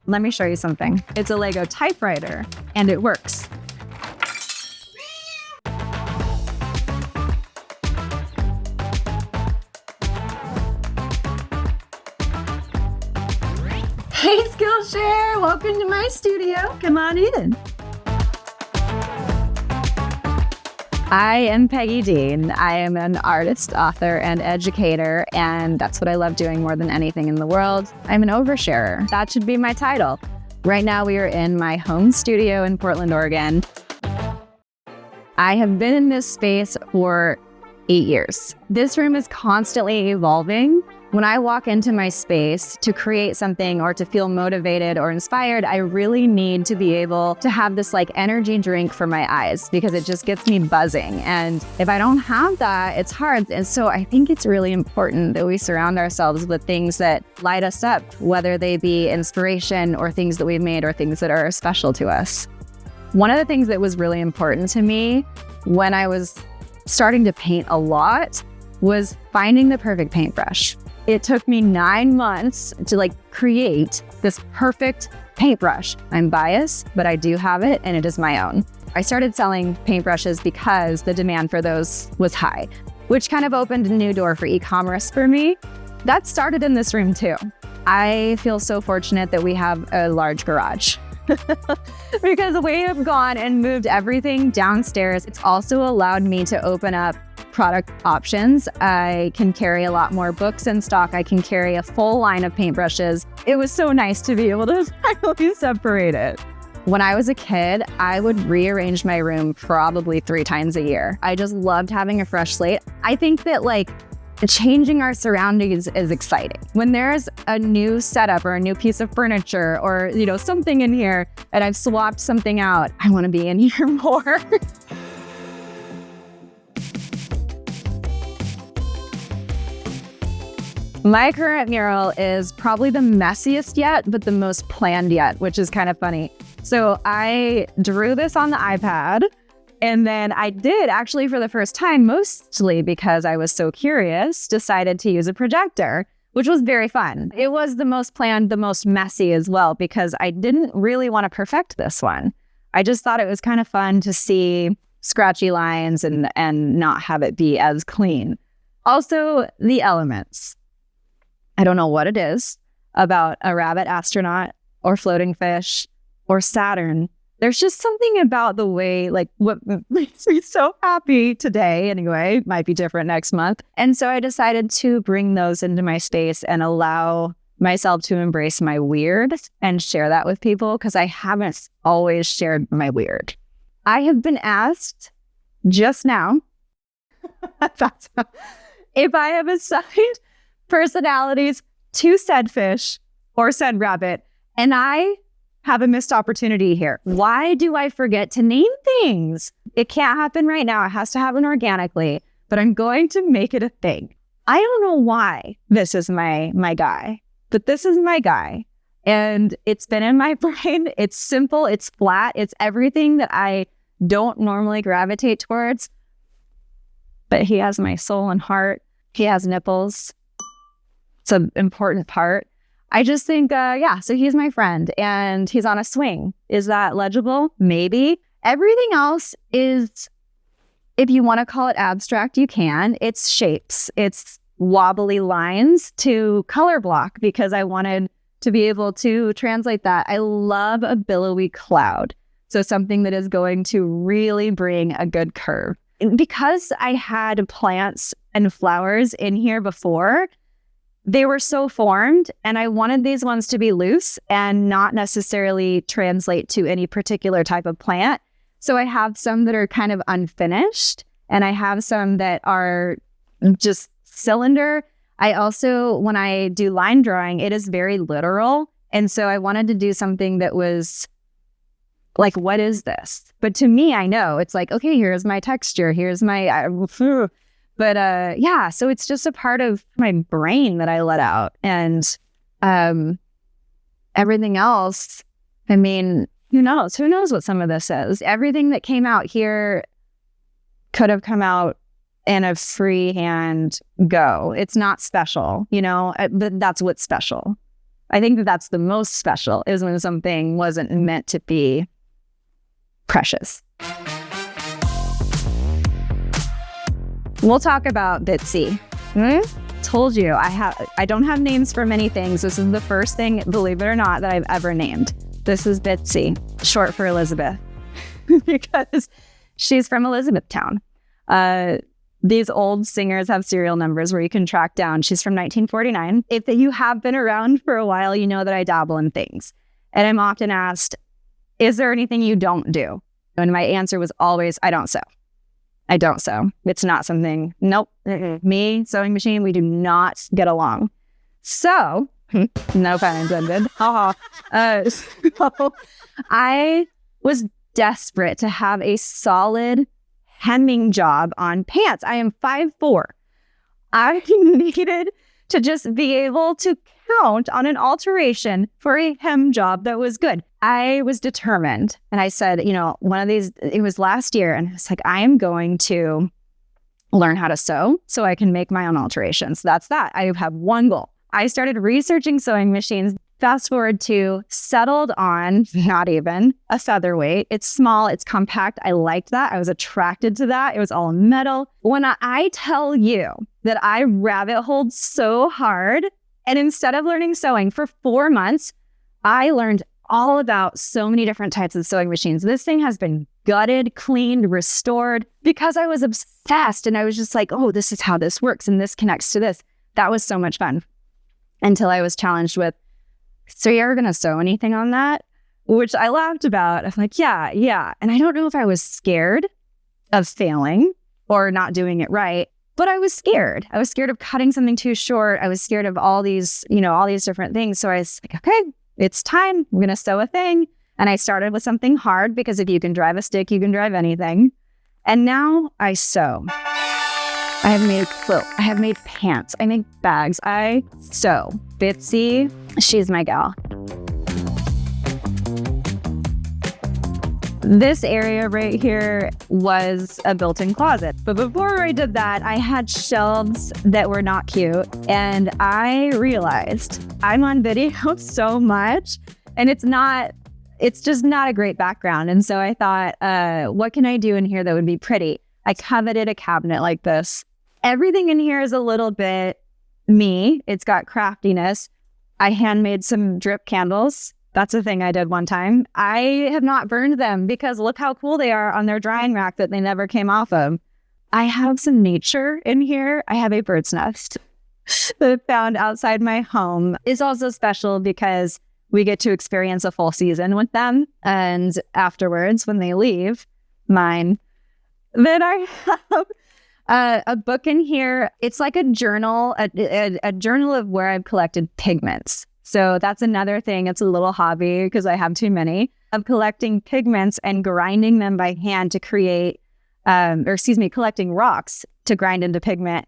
Let me show you something. It's a Lego typewriter, and it works. Hey, Skillshare! Welcome to my studio. Come on in. I am Peggy Dean. I am an artist, author, and educator, and that's what I love doing more than anything in the world. I'm an oversharer. That should be my title. Right now, we are in my home studio in Portland, Oregon. I have been in this space for 8 years. This room is constantly evolving. When I walk into my space to create something or to feel motivated or inspired, I really need to be able to have this like energy drink for my eyes because it just gets me buzzing. And if I don't have that, it's hard. And so I think it's really important that we surround ourselves with things that light us up, whether they be inspiration or things that we've made or things that are special to us. One of the things that was really important to me when I was starting to paint a lot was finding the perfect paintbrush. It took me 9 months to create this perfect paintbrush. I'm biased, but I do have it and it is my own. I started selling paintbrushes because the demand for those was high, which kind of opened a new door for e-commerce for me. That started in this room too. I feel so fortunate that we have a large garage because we have gone and moved everything downstairs. It's also allowed me to open up product options. I can carry a lot more books in stock. I can carry a full line of paintbrushes. It was so nice to be able to finally separate it. When I was a kid, I would rearrange my room probably 3 times a year. I just loved having a fresh slate. I think that changing our surroundings is exciting. When there's a new setup or a new piece of furniture or something in here and I've swapped something out, I want to be in here more. My current mural is probably the messiest yet, but the most planned yet, which is kind of funny. So I drew this on the iPad, and then I did actually for the first time, mostly because I was so curious, decided to use a projector, which was very fun. It was the most planned, the most messy as well, because I didn't really want to perfect this one. I just thought it was kind of fun to see scratchy lines and not have it be as clean. Also, the elements. I don't know what it is about a rabbit astronaut or floating fish or Saturn. There's just something about the way, what makes me so happy today anyway, might be different next month. And so I decided to bring those into my space and allow myself to embrace my weird and share that with people because I haven't always shared my weird. I have been asked just now if I have assigned personalities to said fish or said rabbit, and I have a missed opportunity here. Why do I forget to name things? It can't happen right now. It has to happen organically, but I'm going to make it a thing. I don't know why this is my guy, but this is my guy. And it's been in my brain. It's simple. It's flat. It's everything that I don't normally gravitate towards, but he has my soul and heart. He has nipples. It's an important part. I just think, so he's my friend and he's on a swing. Is that legible? Maybe. Everything else is, if you want to call it abstract, you can. It's shapes. It's wobbly lines to color block because I wanted to be able to translate that. I love a billowy cloud. So something that is going to really bring a good curve. Because I had plants and flowers in here before, they were so formed, and I wanted these ones to be loose and not necessarily translate to any particular type of plant. So I have some that are kind of unfinished, and I have some that are just cylinder. I also, when I do line drawing, it is very literal. And so I wanted to do something that was like, what is this? But to me, I know it's like, okay, here's my texture. Here's my... But so it's just a part of my brain that I let out. And everything else, I mean, who knows? Who knows what some of this is? Everything that came out here could have come out in a freehand go. It's not special, but that's what's special. I think that that's the most special, is when something wasn't meant to be precious. We'll talk about Bitsy. Told you, I don't have names for many things. This is the first thing, believe it or not, that I've ever named. This is Bitsy, short for Elizabeth, because she's from Elizabethtown. These old singers have serial numbers where you can track down. She's from 1949. If you have been around for a while, you know that I dabble in things. And I'm often asked, is there anything you don't do? And my answer was always, I don't sew. I don't sew. It's not something, nope. Me, sewing machine, we do not get along. So, no pun intended. So I was desperate to have a solid hemming job on pants. I am 5'4". I needed to just be able to count on an alteration for a hem job that was good. I was determined. And I said, one of these, it was last year, and I was like, I am going to learn how to sew so I can make my own alterations. That's that. I have one goal. I started researching sewing machines. Fast forward to settled on not even a featherweight. It's small, it's compact. I liked that. I was attracted to that. It was all metal. When I tell you that I rabbit holed so hard, and instead of learning sewing for 4 months, I learned all about so many different types of sewing machines. This thing has been gutted, cleaned, restored, because I was obsessed. And I was just like, oh, this is how this works. And this connects to this. That was so much fun. Until I was challenged with, so you're ever going to sew anything on that? Which I laughed about. I'm like, yeah. And I don't know if I was scared of failing or not doing it right, but I was scared. I was scared of cutting something too short. I was scared of all these different things. So I was like, okay, it's time. I'm going to sew a thing. And I started with something hard, because if you can drive a stick, you can drive anything. And now I sew. I have made quilts. I have made pants. I make bags. I sew. Bitsy, she's my gal. This area right here was a built-in closet. But before I did that, I had shelves that were not cute. And I realized I'm on video so much, and it's just not a great background. And so I thought, what can I do in here that would be pretty? I coveted a cabinet like this. Everything in here is a little bit me. It's got craftiness. I handmade some drip candles. That's a thing I did one time. I have not burned them because look how cool they are on their drying rack that they never came off of. I have some nature in here. I have a bird's nest that I found outside my home. It's also special because we get to experience a full season with them. And afterwards, when they leave, mine, then I have a book in here. It's like a journal, a journal of where I've collected pigments. So that's another thing. It's a little hobby because I have too many of collecting pigments and grinding them by hand to create, collecting rocks to grind into pigment,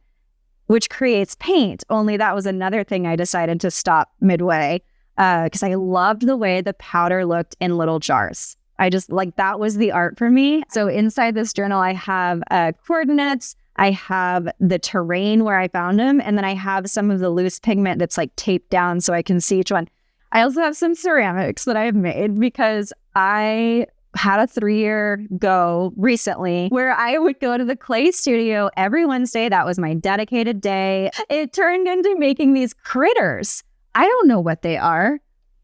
which creates paint. Only that was another thing I decided to stop midway because I loved the way the powder looked in little jars. I just that was the art for me. So inside this journal, I have coordinates. I have the terrain where I found them. And then I have some of the loose pigment that's taped down so I can see each one. I also have some ceramics that I've made because I had a 3-year go recently where I would go to the clay studio every Wednesday. That was my dedicated day. It turned into making these critters. I don't know what they are.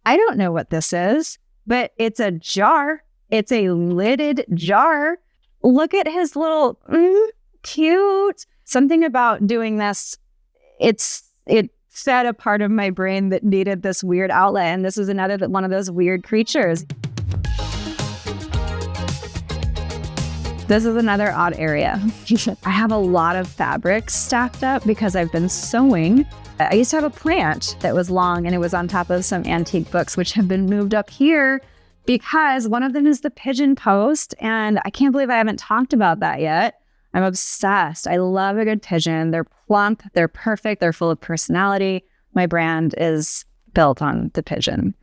I don't know what this is, but it's a jar. It's a lidded jar. Look at his little cute. Something about doing this, it fed a part of my brain that needed this weird outlet. And this is another one of those weird creatures. This is another odd area. I have a lot of fabrics stacked up because I've been sewing. I used to have a plant that was long and it was on top of some antique books, which have been moved up here because one of them is the pigeon post. And I can't believe I haven't talked about that yet. I'm obsessed. I love a good pigeon. They're plump, they're perfect, they're full of personality. My brand is built on the pigeon.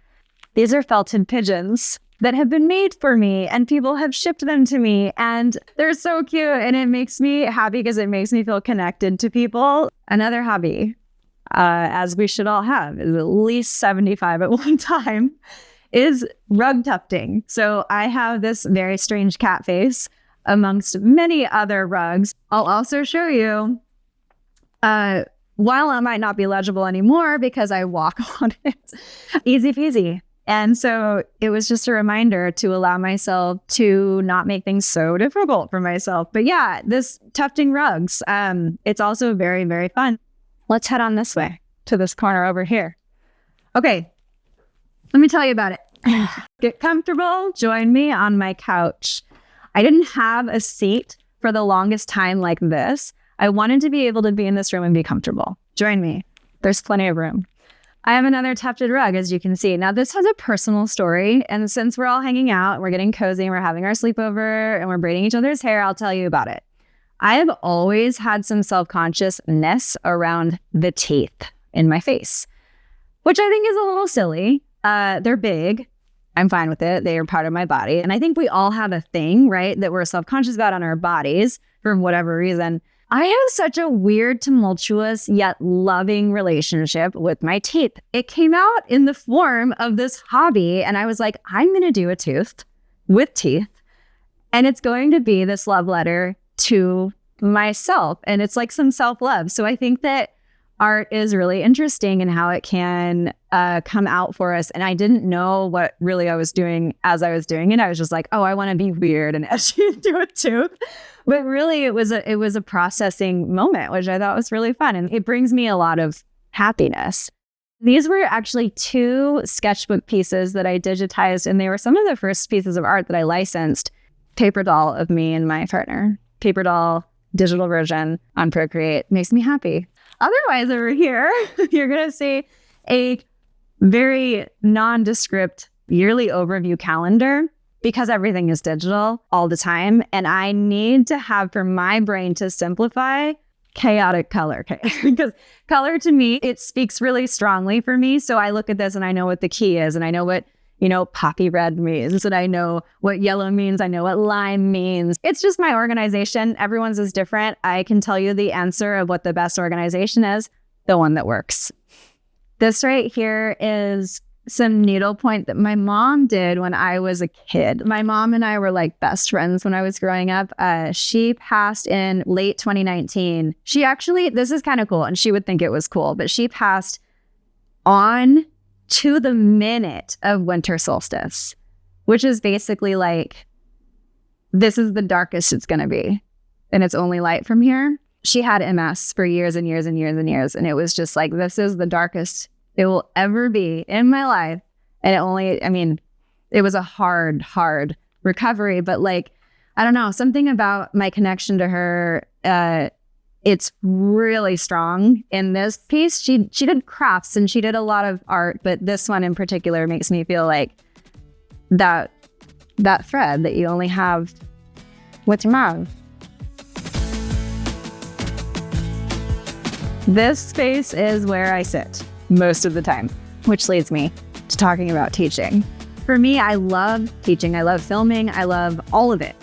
These are felted pigeons that have been made for me and people have shipped them to me and they're so cute and it makes me happy because it makes me feel connected to people. Another hobby. as we should all have, at least 75 at one time, is rug tufting. So I have this very strange cat face amongst many other rugs. I'll also show you, while it might not be legible anymore because I walk on it, easy peasy. And so it was just a reminder to allow myself to not make things so difficult for myself. But yeah, this tufting rugs, it's also very, very fun. Let's head on this way to this corner over here. Okay, let me tell you about it. Get comfortable. Join me on my couch. I didn't have a seat for the longest time like this. I wanted to be able to be in this room and be comfortable. Join me. There's plenty of room. I have another tufted rug, as you can see. Now, this has a personal story. And since we're all hanging out, we're getting cozy, and we're having our sleepover, and we're braiding each other's hair, I'll tell you about it. I have always had some self-consciousness around the teeth in my face, which I think is a little silly. They're big. I'm fine with it. They are part of my body. And I think we all have a thing, right, that we're self-conscious about on our bodies for whatever reason. I have such a weird, tumultuous, yet loving relationship with my teeth. It came out in the form of this hobby, and I was like, I'm going to do a tooth with teeth, and it's going to be this love letter to myself, and it's like some self-love. So I think that art is really interesting and how it can come out for us. And I didn't know what really I was doing as I was doing it. I was just like, oh, I want to be weird and edgy and do a tooth. But really, it was a processing moment, which I thought was really fun. And it brings me a lot of happiness. These were actually 2 sketchbook pieces that I digitized, and they were some of the first pieces of art that I licensed. Paper doll of me and my partner. Paper doll, digital version on Procreate. Makes me happy. Otherwise, over here, you're going to see a very nondescript yearly overview calendar because everything is digital all the time. And I need to have, for my brain to simplify, chaotic color. Because color to me, it speaks really strongly for me. So I look at this and I know what the key is, and I know what, poppy red means, and I know what yellow means. I know what lime means. It's just my organization. Everyone's is different. I can tell you the answer of what the best organization is, the one that works. This right here is some needlepoint that my mom did when I was a kid. My mom and I were like best friends when I was growing up. She passed in late 2019. She actually, this is kind of cool, and she would think it was cool, but she passed on to the minute of winter solstice, which is basically like, this is the darkest it's going to be, and it's only light from here. She had MS for years and years and years and years, and it was just like, this is the darkest it will ever be in my life. And it was a hard recovery, but like, I don't know, something about my connection to her, it's really strong in this piece. She did crafts and she did a lot of art, but this one in particular makes me feel like that thread that you only have with your mom. This space is where I sit most of the time, which leads me to talking about teaching. For me, I love teaching. I love filming. I love all of it.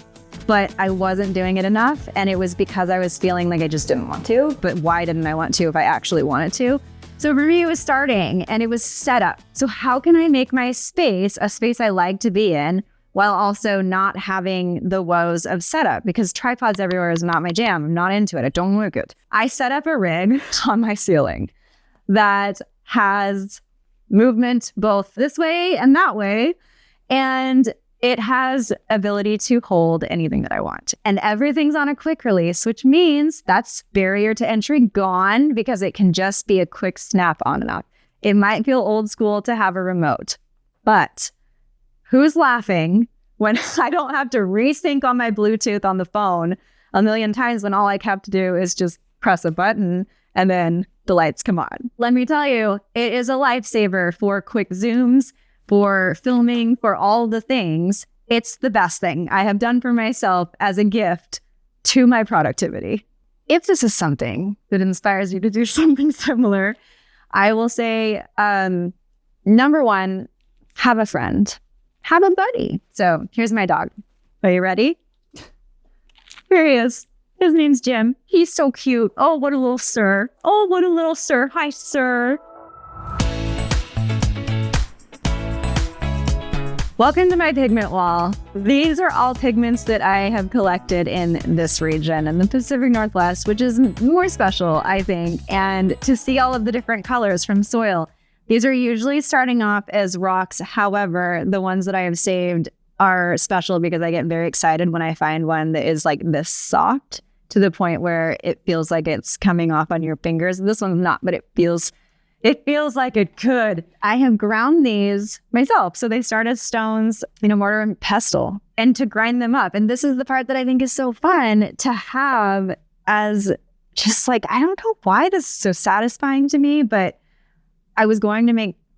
But I wasn't doing it enough, and it was because I was feeling like I just didn't want to. But why didn't I want to if I actually wanted to? So for me, it was starting, and it was setup. So how can I make my space a space I like to be in while also not having the woes of setup? Because tripods everywhere is not my jam. I'm not into it. I don't like it. I set up a rig on my ceiling that has movement both this way and that way, and it has ability to hold anything that I want. And everything's on a quick release, which means that's barrier to entry gone, because it can just be a quick snap on and off. It might feel old school to have a remote, but who's laughing when I don't have to resync on my Bluetooth on the phone a million times when all I have to do is just press a button and then the lights come on? Let me tell you, it is a lifesaver for quick zooms, for filming, for all the things. It's the best thing I have done for myself as a gift to my productivity. If this is something that inspires you to do something similar, I will say, number one, have a friend, have a buddy. So here's my dog. Are you ready? Here he is. His name's Jim. He's so cute. Oh, what a little sir. Oh, what a little sir. Hi, sir. Welcome to my pigment wall. These are all pigments that I have collected in this region in the Pacific Northwest, which is more special, I think. And to see all of the different colors from soil. These are usually starting off as rocks. However, the ones that I have saved are special because I get very excited when I find one that is like this soft to the point where it feels like it's coming off on your fingers. This one's not, but it feels like it could. I have ground these myself. So they start as stones, mortar and pestle, and to grind them up. And this is the part that I think is so fun to have as just like, I don't know why this is so satisfying to me, but I was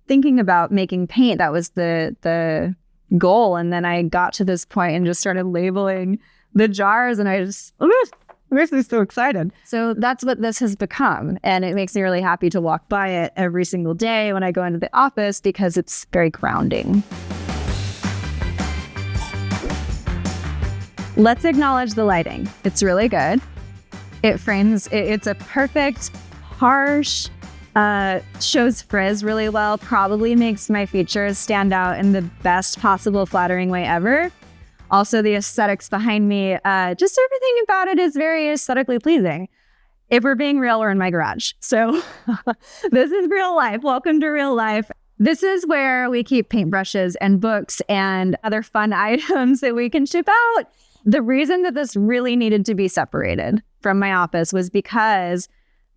thinking about making paint. That was the goal. And then I got to this point and just started labeling the jars, and I just, it makes me so excited. So that's what this has become. And it makes me really happy to walk by it every single day when I go into the office because it's very grounding. Let's acknowledge the lighting. It's really good. It's a perfect, harsh, shows frizz really well, probably makes my features stand out in the best possible flattering way ever. Also, the aesthetics behind me, just everything about it is very aesthetically pleasing. If we're being real, we're in my garage. So this is real life. Welcome to real life. This is where we keep paintbrushes and books and other fun items that we can ship out. The reason that this really needed to be separated from my office was because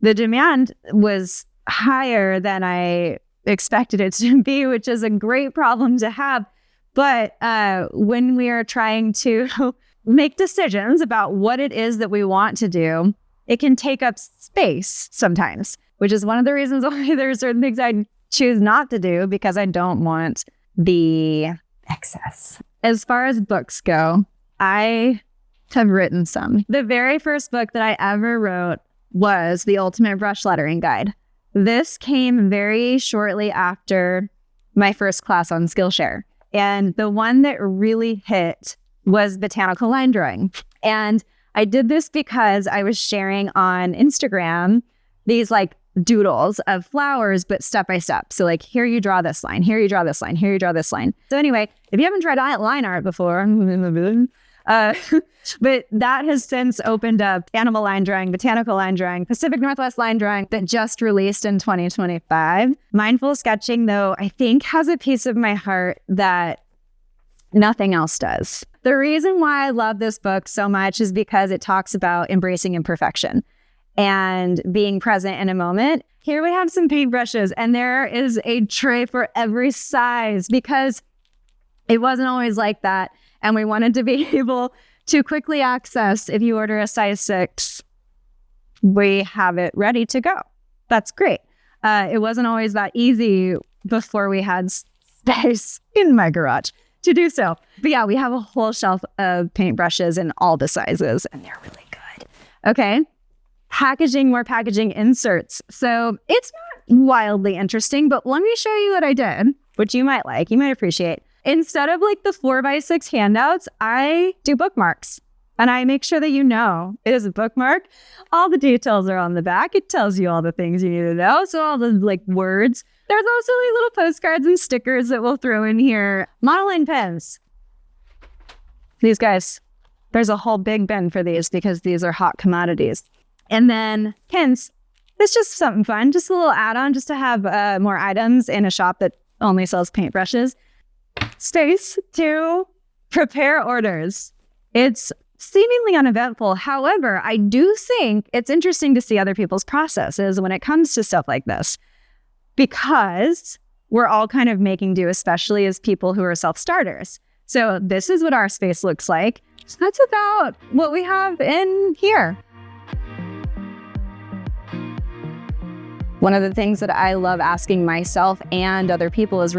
the demand was higher than I expected it to be, which is a great problem to have. But when we are trying to make decisions about what it is that we want to do, it can take up space sometimes, which is one of the reasons why there are certain things I choose not to do because I don't want the excess. As far as books go, I have written some. The very first book that I ever wrote was The Ultimate Brush Lettering Guide. This came very shortly after my first class on Skillshare. And the one that really hit was botanical line drawing. And I did this because I was sharing on Instagram these like doodles of flowers, but step by step. So like, here you draw this line, here you draw this line, here you draw this line. So anyway, if you haven't tried line art before, but that has since opened up animal line drawing, botanical line drawing, Pacific Northwest line drawing that just released in 2025. Mindful sketching, though, I think has a piece of my heart that nothing else does. The reason why I love this book so much is because it talks about embracing imperfection and being present in a moment. Here we have some paintbrushes, and there is a tray for every size because it wasn't always like that. And we wanted to be able to quickly access, if you order a size 6, we have it ready to go. That's great. It wasn't always that easy before we had space in my garage to do so. But yeah, we have a whole shelf of paintbrushes in all the sizes, and they're really good. Okay, more packaging inserts. So it's not wildly interesting, but let me show you what I did, which you might like, you might appreciate. Instead of like the 4x6 handouts, I do bookmarks. And I make sure that it is a bookmark. All the details are on the back. It tells you all the things you need to know. So all the like words. There's also like little postcards and stickers that we'll throw in here. Monoline pens. These guys, there's a whole big bin for these because these are hot commodities. And then pins. It's just something fun. Just a little add-on just to have more items in a shop that only sells paintbrushes. Space to prepare orders. It's seemingly uneventful. However, I do think it's interesting to see other people's processes when it comes to stuff like this because we're all kind of making do, especially as people who are self-starters. So this is what our space looks like. So that's about what we have in here. One of the things that I love asking myself and other people is,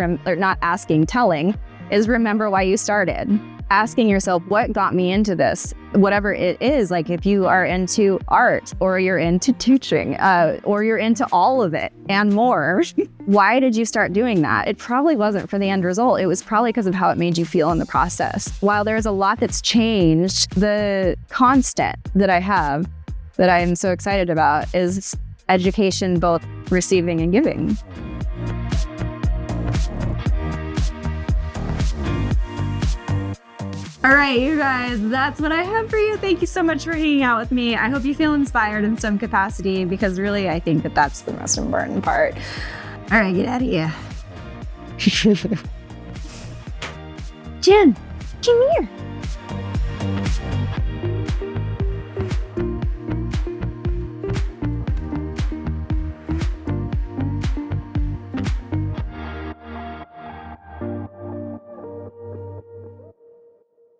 telling, is remember why you started. asking yourself, what got me into this? Whatever it is, like if you are into art or you're into teaching or you're into all of it and more, why did you start doing that? It probably wasn't for the end result. It was probably because of how it made you feel in the process. While there's a lot that's changed, the constant that I have that I'm so excited about is education, both receiving and giving. All right, you guys, that's what I have for you. Thank you so much for hanging out with me. I hope you feel inspired in some capacity, because really, I think that that's the most important part. All right, get out of here. Jen, come here.